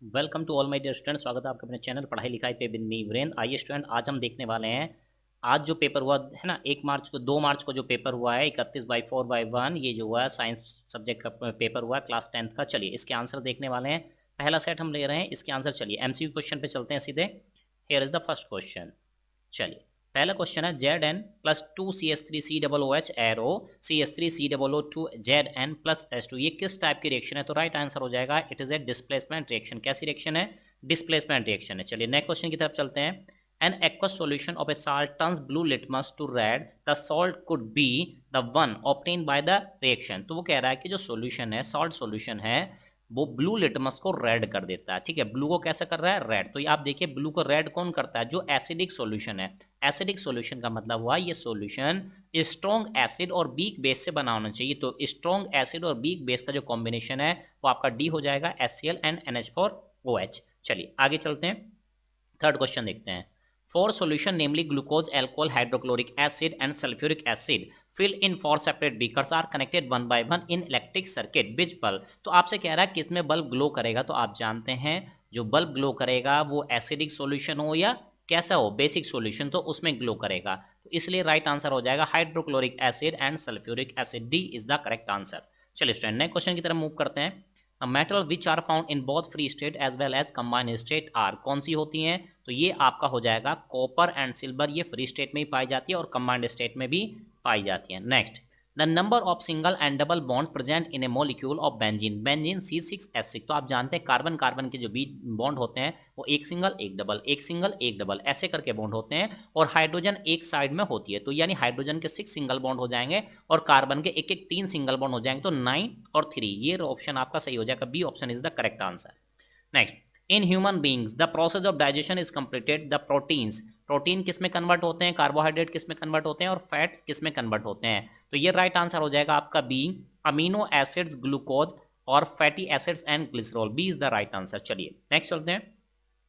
Welcome to all my dear student. स्वागत है आपका अपने चैनल पढ़ाई लिखाई पे विद मी वीरेंद्र। आइए स्टूडेंट, आज हम देखने वाले हैं आज जो पेपर हुआ है ना, 1 मार्च को 2 मार्च को जो पेपर हुआ है 31/4/1, ये जो हुआ है साइंस सब्जेक्ट का पेपर हुआ है क्लास 10th का। चलिए इसके आंसर देखने वाले हैं। पहला सेट हम ले रहे हैं, इसके आंसर चलिए एमसीक्यू क्वेश्चन पे चलते हैं सीधे। Here is the first question. चलिए पहला क्वेश्चन है Zn+2CH3COOH एरो CH3COO2ZN+H2 ये किस टाइप की रिएक्शन है? तो राइट आंसर हो जाएगा it is a displacement reaction. कैसी रिएक्शन है? डिस्प्लेसमेंट रिएक्शन है। चलिए नेक्स्ट क्वेश्चन की तरफ चलते हैं। An aqueous solution of a salt turns blue litmus to red, the salt could be the one obtained by the reaction। तो वो कह रहा है कि जो सॉल्यूशन है, सॉल्ट सॉल्यूशन है, वो ब्लू लिटमस को रेड कर देता है। ठीक है, ब्लू को कैसे कर रहा है? रेड। तो ये आप देखिए ब्लू को रेड कौन करता है? जो एसिडिक सॉल्यूशन है। एसिडिक सॉल्यूशन का मतलब हुआ ये सॉल्यूशन स्ट्रॉन्ग एसिड और वीक बेस से बना होना चाहिए। तो स्ट्रॉन्ग एसिड और वीक बेस का जो कॉम्बिनेशन है वो आपका डी हो जाएगा, HCl एंड NH4OH। चलिए आगे चलते हैं, थर्ड क्वेश्चन देखते हैं। For solution namely glucose, alcohol, hydrochloric acid and sulfuric acid filled in 4 separate beakers are connected one by one in electric circuit which bulb। तो आपसे कह रहा है किसमें बल्ब ग्लो करेगा? तो आप जानते हैं जो बल्ब ग्लो करेगा वो एसिडिक सॉल्यूशन हो या कैसा हो, बेसिक सॉल्यूशन, तो उसमें ग्लो करेगा। तो इसलिए राइट आंसर हो जाएगा hydrochloric acid and sulphuric acid. D is the correct answer. चलिए स्टूडेंट नेक्स्ट क्वेश्चन की तरफ मूव करते हैं। Metal which are found in both free state as well as combined state are. कौन सी होती हैं? तो ये आपका हो जाएगा कॉपर एंड सिल्वर। ये फ्री स्टेट में ही पाई जाती है और कंबाइंड स्टेट में भी पाई जाती है। Next, the number of single and double bond present in A molecule of benzene, benzene C6H6। तो आप जानते हैं कार्बन कार्बन के जो बीच बॉन्ड होते हैं वो एक सिंगल एक डबल, एक सिंगल एक डबल, ऐसे करके बॉन्ड होते हैं। और हाइड्रोजन एक साइड में होती है, तो यानी हाइड्रोजन के 6 सिंगल बॉन्ड हो जाएंगे और कार्बन के एक एक 3 सिंगल बॉन्ड हो जाएंगे, तो 9 और 3। ये ऑप्शन आपका सही हो जाएगा, B option is the correct answer. Next, in human beings the process of digestion is completed the proteins. Protein किस में कन्वर्ट होते हैं? कार्बोहाइड्रेट किस में कन्वर्ट होते हैं? और फैट्स किस में कन्वर्ट होते हैं? तो ये राइट आंसर हो जाएगा आपका बी, अमीनो एसिड्स, ग्लूकोज और fatty acids and glycerol. B is the right answer. चलिए नेक्स्ट चलते हैं।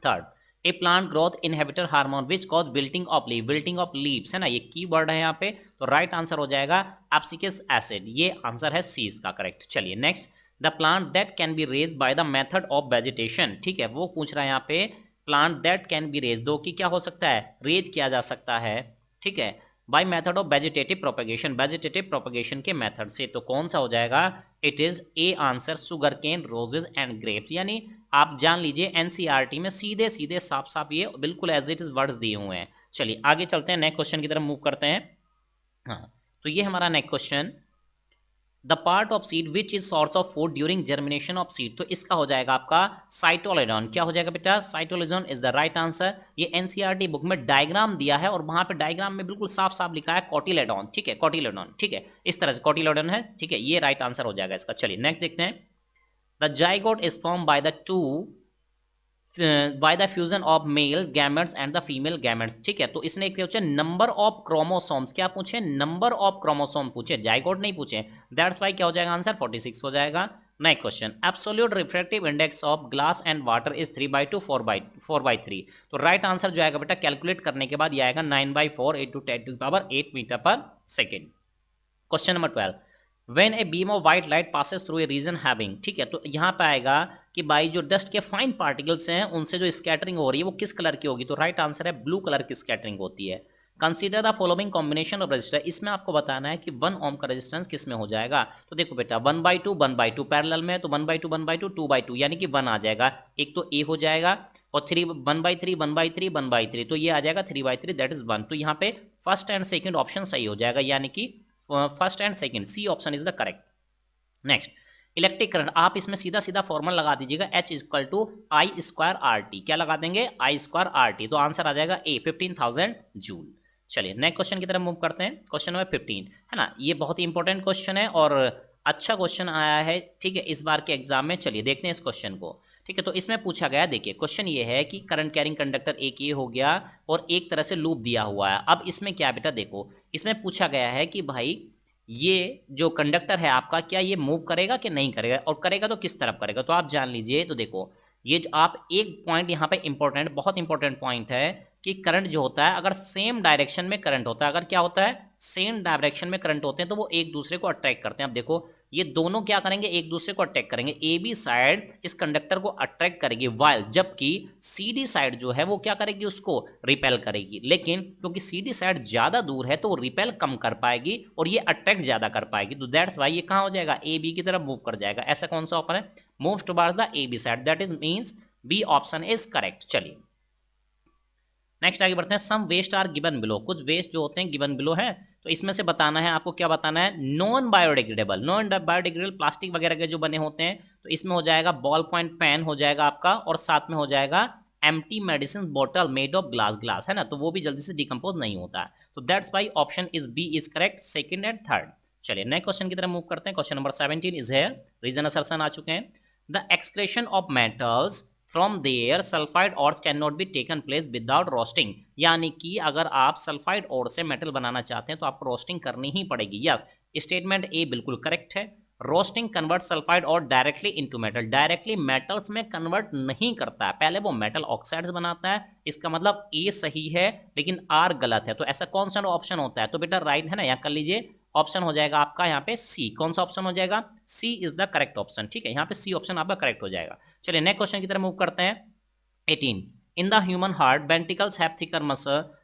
Third, a plant growth inhibitor hormone which cause wilting of leave, wilting of leaves है ना, ये की वर्ड है यहाँ पे। तो राइट आंसर हो जाएगा एब्सिकस एसिड। ये आंसर है सी इसका करेक्ट। चलिए next, the plant that can be raise by the method of vegetation. ठीक है, वो पूछ रहा है यहाँ पे plant that can be raise, दो की क्या हो सकता है? रेज किया जा सकता है। ठीक है, by method of vegetative propagation, vegetative propagation के मेथड से। तो कौन सा हो जाएगा? It is a answer, sugar cane, roses and grapes. यानी आप जान लीजिए एनसीईआरटी में सीधे सीधे साफ साफ ये बिल्कुल एज इट इज वर्ड्स दिए हुए हैं। चलिए आगे चलते हैं, नेक्स्ट क्वेश्चन की तरफ मूव करते हैं। हाँ, तो ये हमारा next question, the part of seed which is source of food during germination of seed. तो इसका हो जाएगा आपका साइटोलेडॉन। क्या हो जाएगा बेटा? साइटोलेडॉन इज द राइट आंसर। ये एनसीईआरटी बुक में डायग्राम दिया है और वहां पे डायग्राम में बिल्कुल साफ साफ लिखा है कोटिलेडॉन। ठीक है, कोटिलेडॉन। ठीक है, इस तरह से कोटिलेडॉन है। ठीक है, ये राइट आंसर हो जाएगा इसका। चलिए नेक्स्ट देखते हैं। The zygote is form by the fusion of male gametes and the female gametes. ठीक है, तो इसने एक पूछे नंबर ऑफ क्रोमोसोम्स। क्या पूछे? नंबर ऑफ क्रोमोसोम पूछे, जाइगोट नहीं पूछे। दैट्स वाई क्या हो जाएगा आंसर? 46 हो जाएगा। Next question, absolute refractive index of glass and water is 3/2 4/3। तो राइट आंसर जो आएगा बेटा कैलकुलेट करने के बाद ये आएगा 9/4 × 10⁻8 मीटर पर second. Question number 12, when a beam of white light passes through a region having. ठीक है, तो यहाँ पे आएगा कि भाई जो डस्ट के फाइन पार्टिकल्स हैं उनसे जो स्कैटरिंग हो रही है वो किस कलर की होगी? तो राइट आंसर है ब्लू कलर की स्कैटरिंग होती है। Consider the following combination of register. इसमें आपको बताना है कि 1 ओम का रेजिस्टेंस किस में हो जाएगा। तो देखो बेटा 1/2 1/2 पैरेलल में, तो 1/2 1/2 2/2 यानी कि 1 आ जाएगा। एक तो ए हो जाएगा और 3 1/3 1/3 1/3, तो ये आ जाएगा 3/3 दैट इज 1। तो यहाँ पे फर्स्ट एंड सेकेंड ऑप्शन सही हो जाएगा, यानी कि first and second, C option is the correct. Next, electric current, आप इसमें सीधा सीधा फॉर्मूला लगा दीजिएगा H = I²RT। क्या लगा देंगे? I²RT। तो आंसर आ जाएगा ए 15,000 जूल। चलिए नेक्स्ट क्वेश्चन की तरफ मूव करते हैं। क्वेश्चन नंबर 15 है ना, ये बहुत ही इंपॉर्टेंट क्वेश्चन है और अच्छा क्वेश्चन आया है। ठीक है, इस बार के एग्जाम में। चलिए देखते हैं इस क्वेश्चन को। ठीक है, तो इसमें पूछा गया, देखिए क्वेश्चन ये है कि करंट कैरिंग कंडक्टर एक ये हो गया और एक तरह से लूप दिया हुआ है। अब इसमें क्या बेटा, देखो इसमें पूछा गया है कि भाई ये जो कंडक्टर है आपका क्या ये मूव करेगा कि नहीं करेगा, और करेगा तो किस तरफ करेगा? तो आप जान लीजिए। तो देखो ये जो आप एक पॉइंट यहाँ पे इंपॉर्टेंट, बहुत इंपॉर्टेंट पॉइंट है कि करंट जो होता है अगर सेम डायरेक्शन में करंट होता है, अगर क्या होता है सेम डायरेक्शन में करंट होते हैं तो वो एक दूसरे को अट्रैक्ट करते हैं। अब देखो ये दोनों क्या करेंगे, एक दूसरे को अट्रैक्ट करेंगे, ए बी साइड इस कंडक्टर को अट्रैक्ट करेगी वाइल, जबकि सी डी साइड जो है वो क्या करेगी, उसको रिपेल करेगी। लेकिन क्योंकि सी डी साइड ज्यादा दूर है तो वो रिपेल कम कर पाएगी और ये अट्रैक्ट ज्यादा कर पाएगी, तो दैट्स वाई ये कहाँ हो जाएगा, ए बी की तरफ मूव कर जाएगा। ऐसा कौन सा ऑप्शन है, move towards the A B side, that is means B option is correct. चलिए नेक्स्ट आगे बढ़ते हैं। Some waste are given below, कुछ वेस्ट जो होते हैं गिवन बिलो है, तो इसमें से बताना है आपको, क्या बताना है, non biodegradable, non biodegradable plastic वगैरह के जो बने होते हैं, तो इसमें हो जाएगा बॉल पॉइंट पेन हो जाएगा आपका, और साथ में हो जाएगा empty medicine bottle made of glass है ना, तो वो भी जल्दी से डिकम्पोज नहीं होता है, तो that's why option is B is correct, second and third. चलिए नए क्वेश्चन की तरफ मूव करते हैं। Question number 17 is here, reason assertion आ चुके हैं। The extraction of metals from their sulphide ores can not be taken place without roasting, यानी कि अगर आप सल्फाइड ऑर से मेटल बनाना चाहते हैं तो आपको रोस्टिंग करनी ही पड़ेगी। यस, स्टेटमेंट ए बिल्कुल करेक्ट है। रोस्टिंग कन्वर्ट सल्फाइड और directly into metal, directly metals में कन्वर्ट नहीं करता है, पहले वो मेटल ऑक्साइड्स बनाता है, इसका मतलब ए सही है लेकिन आर गलत है। तो ऐसा कौन सा ऑप्शन होता है, तो बेटा राइट है ना, यहाँ कर लीजिए, ऑप्शन हो जाएगा आपका यहाँ पे सी। कौन सा ऑप्शन हो जाएगा, सी इज द करेक्ट ऑप्शन, ठीक है, यहाँ पे सी ऑप्शन आपका करेक्ट हो जाएगा। चलिए नेक्स्ट क्वेश्चन की तरफ मूव करते हैं। 18 in the human heart ventricles have thicker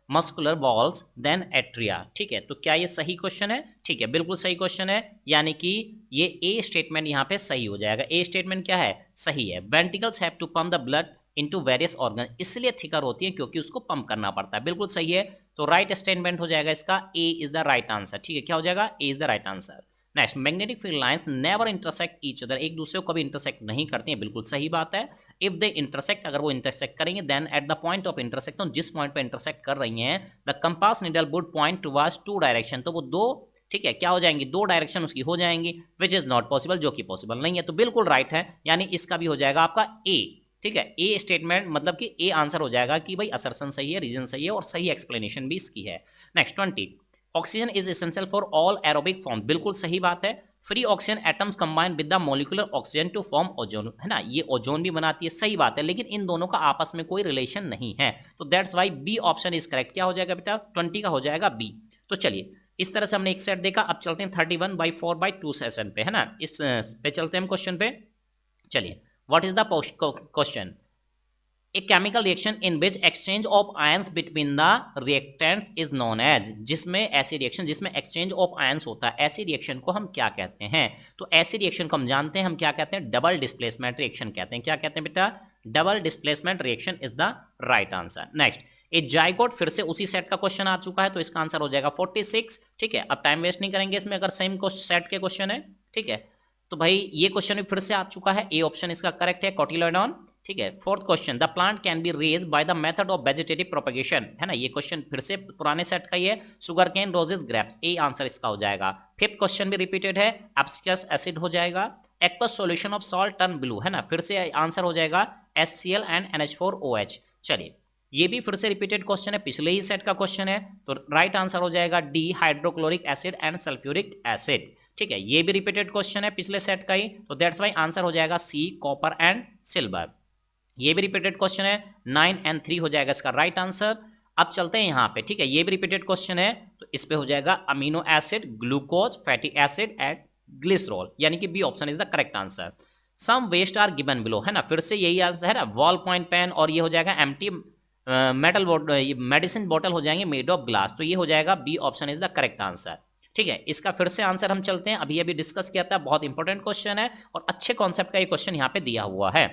muscular walls than atria, ठीक है, तो क्या ये सही क्वेश्चन है, ठीक है, बिल्कुल सही क्वेश्चन है, यानी कि ये ए स्टेटमेंट यहाँ पे सही हो जाएगा। ए स्टेटमेंट क्या है, सही है। Ventricles have to pump the blood into various organ, इसलिए थिकर होती है क्योंकि उसको पंप करना पड़ता है, बिल्कुल सही है। तो राइट स्टेटमेंट हो जाएगा इसका, A is the right answer, ठीक है, क्या हो जाएगा, A is the right answer. Next, magnetic field lines never intersect each other, एक दूसरे को कभी इंटरसेक्ट नहीं करती हैं, बिल्कुल सही बात है। इफ दे इंटरसेक्ट, अगर वो इंटरसेक्ट करेंगे, then at the point of intersection, जिस पॉइंट पे इंटरसेक्ट कर रही हैं, the compass needle would point towards two direction, तो वो दो, ठीक है, क्या हो जाएंगी, दो डायरेक्शन उसकी हो जाएंगी, विच इज नॉट पॉसिबल, जो कि पॉसिबल नहीं है, तो बिल्कुल राइट है, यानी इसका भी हो जाएगा आपका ए, ठीक है, ए स्टेटमेंट मतलब कि ए आंसर हो जाएगा कि भाई असर्शन सही है, रीजन सही है और सही एक्सप्लेनेशन भी इसकी है। Next 20 oxygen is essential for all aerobic form, बिल्कुल सही बात है। Free oxygen atoms combine with the molecular oxygen to form ozone, है ना, ये ओजोन भी बनाती है, सही बात है, लेकिन इन दोनों का आपस में कोई रिलेशन नहीं है, तो that's why B option is correct. क्या हो जाएगा बेटा, 20 का हो जाएगा बी। तो चलिए इस तरह से हमने एक सेट देखा, अब चलते हैं 31/4/2 सेशन पे, है ना, इस पे चलते हैं हम क्वेश्चन पे। चलिए what is the question, a chemical reaction in which exchange of ions between the reactants is known as, जिसमें ऐसी रिएक्शन जिसमें एक्सचेंज ऑफ आयंस होता है, ऐसी रिएक्शन को हम क्या कहते हैं, तो ऐसी रिएक्शन को हम जानते हैं, हम क्या कहते हैं, डबल डिस्प्लेसमेंट रिएक्शन कहते हैं। क्या कहते हैं बेटा, double displacement reaction is the right answer. Next, A zygote, फिर से उसी सेट का क्वेश्चन आ चुका है, तो इसका आंसर हो जाएगा 46, ठीक है। अब टाइम वेस्ट नहीं करेंगे इसमें, अगर सेम सेट के क्वेश्चन है, ठीक है, तो भाई ये क्वेश्चन भी फिर से आ चुका है, ए ऑप्शन इसका करेक्ट है, कोटिलोडॉन, ठीक है। Fourth question, the plant can be raise by the method of vegetative propagation, है ना, ये क्वेश्चन फिर से पुराने सेट का ही है, sugar cane roses grapes, a answer इसका हो जाएगा। फिफ्थ क्वेश्चन भी रिपीटेड है, एब्सिकस एसिड हो जाएगा। Aqueous solution of salt turn blue, है ना, फिर से आंसर हो जाएगा HCl एंड NH4OH। चलिए ये भी फिर से रिपीटेड क्वेश्चन है, पिछले ही सेट का क्वेश्चन है, तो राइट आंसर हो जाएगा D, hydrochloric acid and sulphuric acid, ठीक है, ये भी रिपीटेड क्वेश्चन है पिछले सेट का ही, तो दैट्स वाई आंसर हो जाएगा सी, कॉपर एंड सिल्वर। ये भी रिपीटेड क्वेश्चन है, 9 और 3 हो जाएगा इसका राइट आंसर। अब चलते हैं यहाँ पे, ठीक है, ये भी रिपीटेड क्वेश्चन है, तो इस पे हो जाएगा amino acid, glucose, fatty acid and glycerol, यानी कि B option is the correct answer. Some waste are given below, है ना, फिर से यही आंसर है ना, वॉल पॉइंट पेन, और ये हो जाएगा एम्प्टी मेटल मेडिसिन बॉटल हो जाएंगे मेड ऑफ ग्लास, तो ये हो जाएगा B option is the correct answer, ठीक है। इसका फिर से आंसर हम चलते हैं, अभी अभी डिस्कस किया था, बहुत इंपॉर्टेंट क्वेश्चन है और अच्छे कॉन्सेप्ट का ये क्वेश्चन यहाँ पे दिया हुआ है,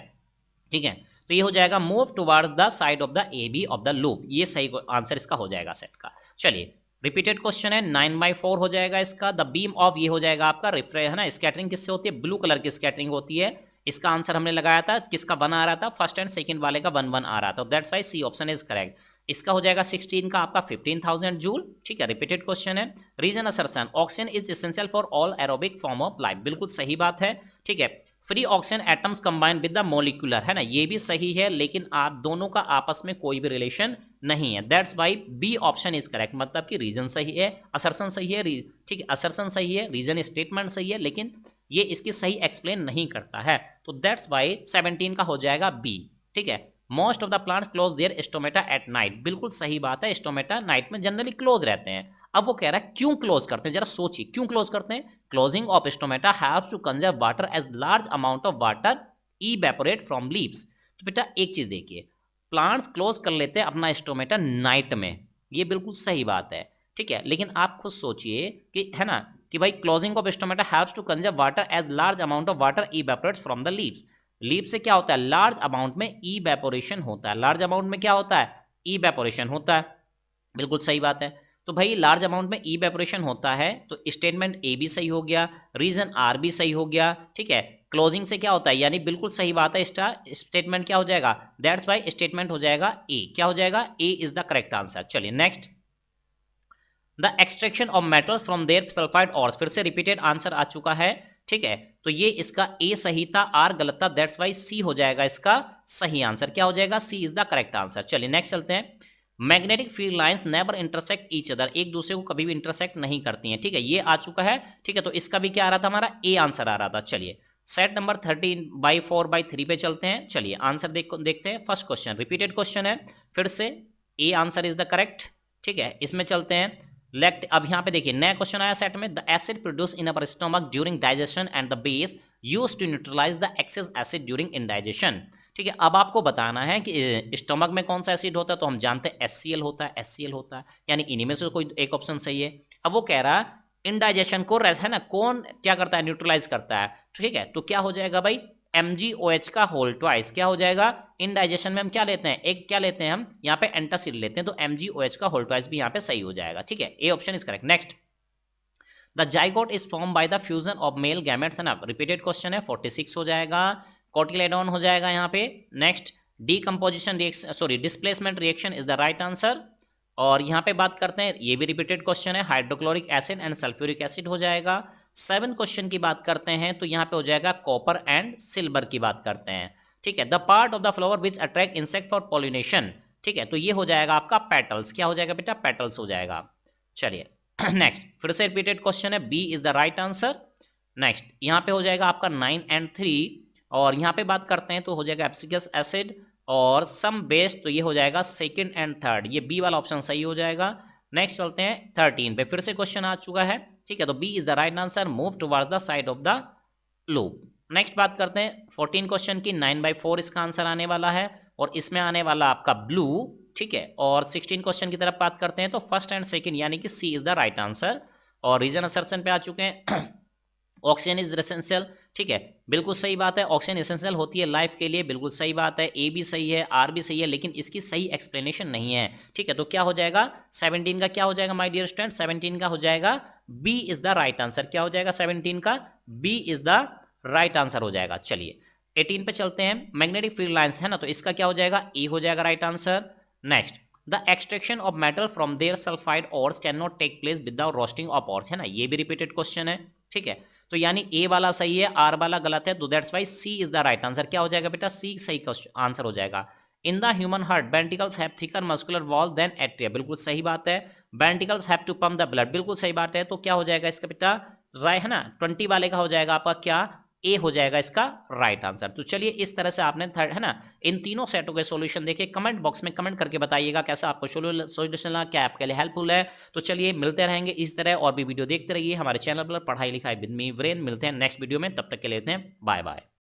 ठीक है, तो ये हो जाएगा move towards the side of the A B of the loop, ये सही आंसर इसका हो जाएगा सेट का। चलिए रिपीटेड क्वेश्चन है, 9/4 हो जाएगा इसका। द बीम ऑफ, ये हो जाएगा आपका रिफ्रेक्ट, है ना, स्कैटरिंग किससे होती है, ब्लू कलर की स्कैटरिंग होती है, इसका आंसर हमने लगाया था, किसका 1 आ रहा था, फर्स्ट एंड सेकंड वाले का 1 1 आ रहा था, that's why C option is correct. इसका हो जाएगा 16 का आपका 15,000 जूल, ठीक है, रिपीटेड क्वेश्चन है। Reason assertion, oxygen is essential for all aerobic form of life, बिल्कुल सही बात है, ठीक है। Free oxygen atoms combine with the molecular, है ना, ये भी सही है, लेकिन आप दोनों का आपस में कोई भी रिलेशन नहीं है, that's why B option is correct, मतलब कि रीजन सही है, असर्शन सही है, ठीक है, असर्शन सही है, रीजन स्टेटमेंट सही है, लेकिन ये इसकी सही एक्सप्लेन नहीं करता है, तो दैट्स वाई 17 का हो जाएगा बी, ठीक है। Most of the plants close their stomata at night, बिल्कुल सही बात है, स्टोमेटा नाइट में जनरली क्लोज रहते हैं। अब वो कह रहा है क्यों क्लोज करते हैं, जरा सोचिए क्यों क्लोज करते हैं। Closing of stomata helps to conserve water as large amount of water evaporate from leaves. तो बेटा एक चीज देखिए, प्लांट्स क्लोज कर लेते हैं अपना स्टोमेटा नाइट में, ये बिल्कुल सही बात है, ठीक है, लेकिन आप खुद सोचिए कि है ना कि भाई closing of stomata helps to conserve water as large amount of water evaporates from the leaves. Leaves से क्या होता है, लार्ज अमाउंट में इवेपोरेशन होता है, लार्ज अमाउंट में क्या होता है, इवेपोरेशन होता है, बिल्कुल सही बात है। तो भाई लार्ज अमाउंट में इवेपोरेशन होता है, तो स्टेटमेंट ए भी सही हो गया, रीजन आर भी सही हो गया, ठीक है। क्लोजिंग से क्या होता है, यानी बिल्कुल सही बात है, स्टेटमेंट क्या हो जाएगा, दैट्स वाई स्टेटमेंट हो जाएगा ए, क्या हो जाएगा, A is the correct answer. चलिए next, the extraction of metals from their sulphide ores, फिर से रिपीटेड आंसर आ चुका है, ठीक है। तो ये इसका ए सही था, आर गलत था, दैट्स वाई सी हो जाएगा इसका सही आंसर, क्या हो जाएगा, सी इज द करेक्ट आंसर। चलिए नेक्स्ट चलते हैं, magnetic field lines never intersect each other, एक दूसरे को कभी भी इंटरसेक्ट नहीं करती हैं, ठीक है, ये आ चुका है, ठीक है। तो इसका भी क्या आ रहा था, हमारा ए आंसर आ रहा था। चलिए सेट नंबर 13/4/3 पे चलते हैं। चलिए आंसर देखते हैं। फर्स्ट क्वेश्चन रिपीटेड क्वेश्चन है, फिर से A answer is the correct, ठीक है। इसमें चलते हैं लेट, अब यहाँ पे देखिए नया क्वेश्चन आया सेट में, the acid produce in our stomach during digestion and the base used to neutralise the excess acid during indigestion, ठीक है। अब आपको बताना है कि स्टमक में कौन सा एसिड होता है, तो हम जानते हैं HCl होता है, HCl होता है, यानी इन्हीं में से कोई एक ऑप्शन सही है। अब वो कह रहा है इंडाइजेशन को है ना कौन क्या करता है, न्यूट्रलाइज करता है, ठीक है। तो क्या हो जाएगा भाई, MgOH का होल ट्वाइस, क्या हो जाएगा, इंडाइजेशन में हम क्या लेते हैं, एक क्या लेते हैं हम यहाँ पे एंटासिड लेते हैं, तो MgOH का होल ट्वाइस भी यहाँ पे सही हो जाएगा, ठीक है, A option is correct. Next, the zygote is form by the fusion of male gametes, है ना, रिपीटेड क्वेश्चन है, 46 हो जाएगा, कोटिलेडॉन हो जाएगा यहाँ पे। Next, decomposition reaction, sorry displacement reaction is the right answer. और यहाँ पे बात करते हैं, ये भी रिपीटेड क्वेश्चन है, hydrochloric acid and sulphuric acid हो जाएगा। 7 क्वेश्चन की बात करते हैं, तो यहाँ पे हो जाएगा कॉपर एंड सिल्वर की बात करते हैं, ठीक है। The part of the flower which attract insect for pollination, ठीक है, तो ये हो जाएगा आपका पेटल्स, क्या हो जाएगा बेटा, पेटल्स हो जाएगा। चलिए नेक्स्ट, फिर से रिपीटेड क्वेश्चन है, B is the right answer. Next, यहाँ पे हो जाएगा आपका 9 and 3, और यहाँ पे बात करते हैं तो हो जाएगा एब्सिगस एसिड और सम बेस, तो ये हो जाएगा सेकंड एंड थर्ड, ये बी वाला ऑप्शन सही हो जाएगा। नेक्स्ट चलते हैं 13 पे, फिर से क्वेश्चन आ चुका है, ठीक है, तो B is the right answer, move towards the side of the loop. Next बात करते हैं 14 क्वेश्चन की, 9/4 इसका आंसर आने वाला है, और इसमें आने वाला आपका ब्लू, ठीक है। और 16 क्वेश्चन की तरफ बात करते हैं, तो फर्स्ट एंड सेकंड यानी कि सी इज द राइट आंसर। और रीजन असर्शन पे आ चुके हैं, ऑक्सीजन इज एसेंशियल, ठीक है, बिल्कुल सही बात है, ऑक्सीजन एसेंशियल होती है लाइफ के लिए, बिल्कुल सही बात है, ए भी सही है, आर भी सही है, लेकिन इसकी सही एक्सप्लेनेशन नहीं है, ठीक है। तो क्या हो जाएगा 17 का, क्या हो जाएगा माय डियर स्टूडेंट, 17 का हो जाएगा B is the right answer, क्या हो जाएगा 17 का, B is the right answer हो जाएगा। चलिए 18 पे चलते हैं, मैग्नेटिक फील्ड लाइंस, है ना, तो इसका क्या हो जाएगा, ए हो जाएगा right answer. Next, the extraction of metal from their sulphide ores can not take place without roasting of ores, है ना, ये भी रिपीटेड क्वेश्चन है, ठीक है। तो यानी ए वाला सही है, आर वाला गलत है, तो that's why C is the right answer, क्या हो जाएगा बेटा, सी सही आंसर हो जाएगा। In the human heart ventricles have thicker muscular wall than atria, बिल्कुल सही बात है, ventricles have to pump the blood, बिल्कुल सही बात है। तो क्या हो जाएगा इसका बेटा, राइट है ना, 20 वाले का हो जाएगा आपका क्या, ए हो जाएगा इसका राइट आंसर। तो चलिए इस तरह से आपने थर्ड, है ना, इन तीनों सेटों के सॉल्यूशन देखे, कमेंट बॉक्स में कमेंट करके बताइएगा कैसा आपको सॉल्यूशन लगा, क्या आपके लिए हेल्पफुल है। तो चलिए मिलते रहेंगे इस तरह, और भी वीडियो देखते रहिए हमारे चैनल पर पढ़ाई लिखाई विद मी वीरेंद्र। मिलते हैं नेक्स्ट वीडियो में, तब तक के लिए लेते हैं बाय बाय।